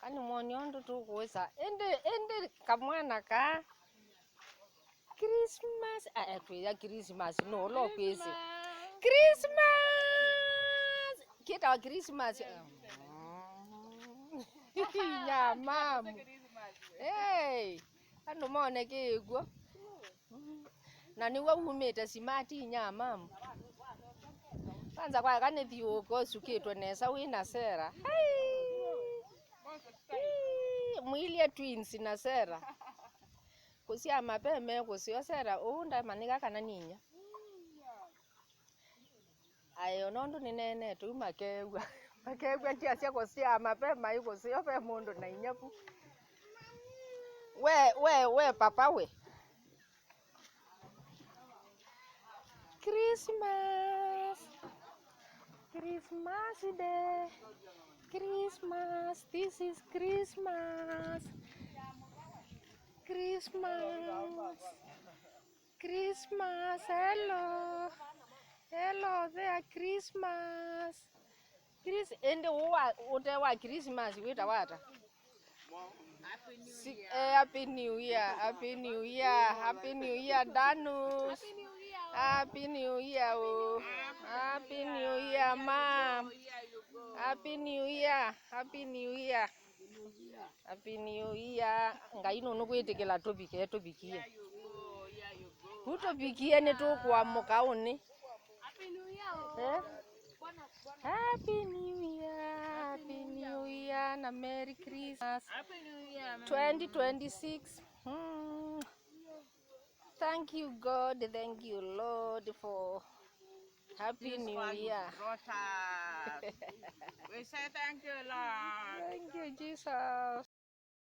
Kani mwoni ondo tu kuweza. Ende kamwana ka. Christmas. Kuya Christmas. No, lo kwezi. Christmas. Kita wa Christmas. Nyama. Hey. Ano mwone kigwo. Na niwe umete simati nyama. Kwanza kwa kane thiuko sukitwe nesa wina sera. Mwilie twins na sera. Kusia mapeme kusio sera unda manika kana ninya. Ayo nondo ni nene tu makegwa. Makegwa tia sia kusia mapema yuko sio pe mundu na inyaku. We papa we. Christmas. Christmas day. Christmas. This is Christmas. Christmas. Christmas. Hello. Hello there, Christmas. Ende wa Christmas wita wata. Happy New Year. Happy New Year. Happy New Year, Danus. Happy New Year. Oh. Happy New Year, Mom. Happy New Year. Happy New Year. Happy New Year. Ngai no kwetekela tobike tobikie. Utobikie ne to kwa mukaoni. Happy New Year. Happy New Year. Happy New Year and a Merry Christmas. Happy New Year. 2026. Thank you, God. Thank you, Lord, for Happy New Year. We say thank you, Lord. Thank you, Jesus.